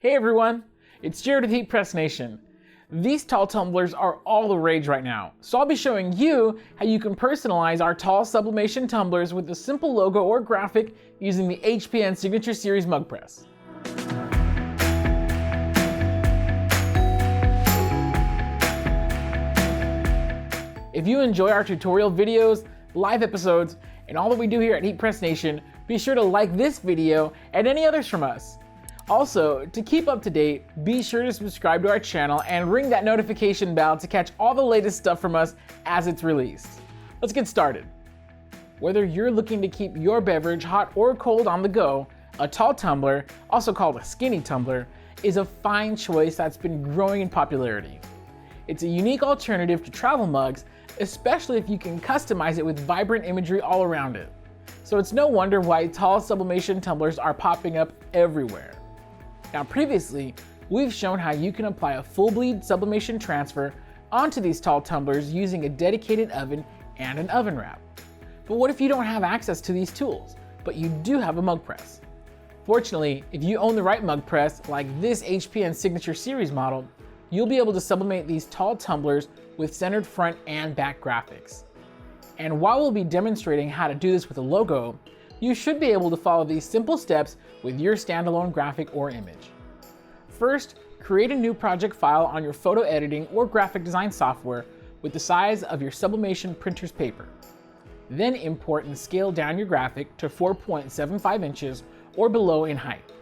Hey everyone, it's Jared with Heat Press Nation. These tall tumblers are all the rage right now, so I'll be showing you how you can personalize our tall sublimation tumblers with a simple logo or graphic using the HPN Signature Series mug press. If you enjoy our tutorial videos, live episodes, and all that we do here at Heat Press Nation, be sure to like this video and any others from us. Also, to keep up to date, be sure to subscribe to our channel and ring that notification bell to catch all the latest stuff from us as it's released. Let's get started. Whether you're looking to keep your beverage hot or cold on the go, a tall tumbler, also called a skinny tumbler, is a fine choice that's been growing in popularity. It's a unique alternative to travel mugs, especially if you can customize it with vibrant imagery all around it. So it's no wonder why tall sublimation tumblers are popping up everywhere. Now previously, we've shown how you can apply a full bleed sublimation transfer onto these tall tumblers using a dedicated oven and an oven wrap. But what if you don't have access to these tools, but you do have a mug press? Fortunately, if you own the right mug press, like this HPN Signature Series model, you'll be able to sublimate these tall tumblers with centered front and back graphics. And while we'll be demonstrating how to do this with a logo, you should be able to follow these simple steps with your standalone graphic or image. First, create a new project file on your photo editing or graphic design software with the size of your sublimation printer's paper. Then import and scale down your graphic to 4.75 inches or below in height.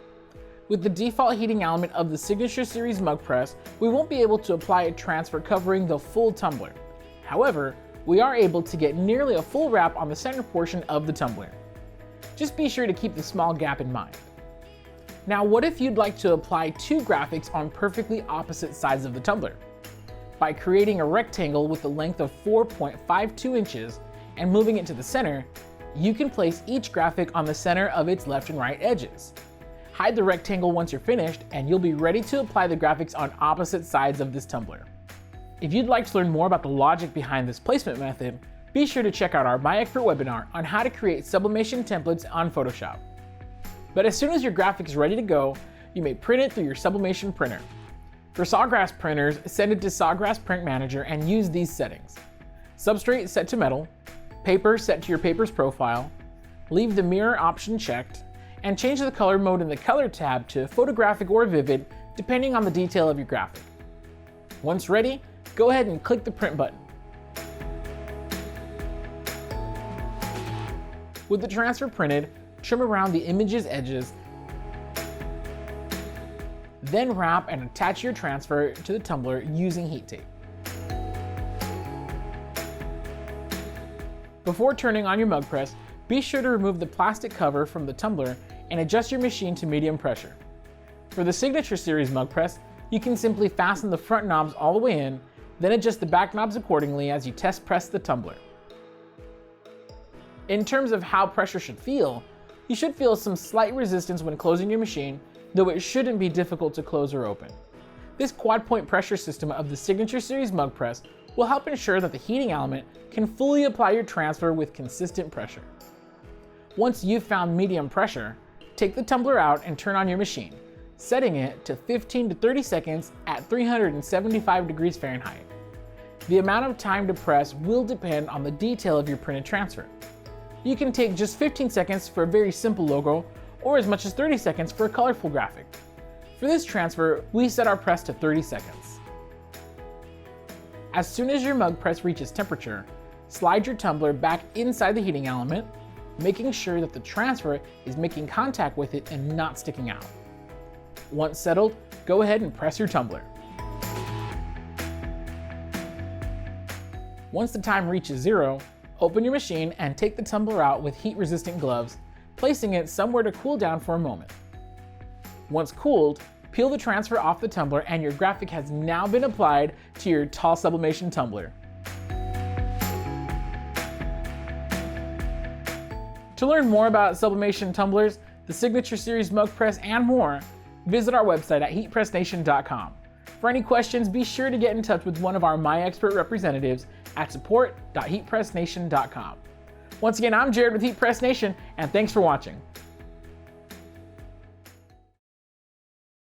With the default heating element of the Signature Series mug press, we won't be able to apply a transfer covering the full tumbler. However, we are able to get nearly a full wrap on the center portion of the tumbler. Just be sure to keep the small gap in mind. Now, what if you'd like to apply two graphics on perfectly opposite sides of the tumbler? By creating a rectangle with a length of 4.52 inches and moving it to the center, you can place each graphic on the center of its left and right edges. Hide the rectangle once you're finished, and you'll be ready to apply the graphics on opposite sides of this tumbler. If you'd like to learn more about the logic behind this placement method, be sure to check out our My Expert webinar on how to create sublimation templates on Photoshop. But as soon as your graphic is ready to go, you may print it through your sublimation printer. For Sawgrass printers, send it to Sawgrass Print Manager and use these settings. Substrate set to metal, paper set to your paper's profile, leave the mirror option checked, and change the color mode in the color tab to photographic or vivid, depending on the detail of your graphic. Once ready, go ahead and click the print button. With the transfer printed, trim around the image's edges, then wrap and attach your transfer to the tumbler using heat tape. Before turning on your mug press, be sure to remove the plastic cover from the tumbler and adjust your machine to medium pressure. For the Signature Series mug press, you can simply fasten the front knobs all the way in, then adjust the back knobs accordingly as you test press the tumbler. In terms of how pressure should feel, you should feel some slight resistance when closing your machine, though it shouldn't be difficult to close or open. This quad point pressure system of the Signature Series mug press will help ensure that the heating element can fully apply your transfer with consistent pressure. Once you've found medium pressure, take the tumbler out and turn on your machine, setting it to 15 to 30 seconds at 375 degrees Fahrenheit. The amount of time to press will depend on the detail of your printed transfer. You can take just 15 seconds for a very simple logo, or as much as 30 seconds for a colorful graphic. For this transfer, we set our press to 30 seconds. As soon as your mug press reaches temperature, slide your tumbler back inside the heating element, making sure that the transfer is making contact with it and not sticking out. Once settled, go ahead and press your tumbler. Once the time reaches 0, open your machine and take the tumbler out with heat-resistant gloves, placing it somewhere to cool down for a moment. Once cooled, peel the transfer off the tumbler and your graphic has now been applied to your tall sublimation tumbler. To learn more about sublimation tumblers, the Signature Series mug press, and more, visit our website at heatpressnation.com. For any questions, be sure to get in touch with one of our My Expert representatives at support.heatpressnation.com. Once again, I'm Jared with Heat Press Nation, and thanks for watching.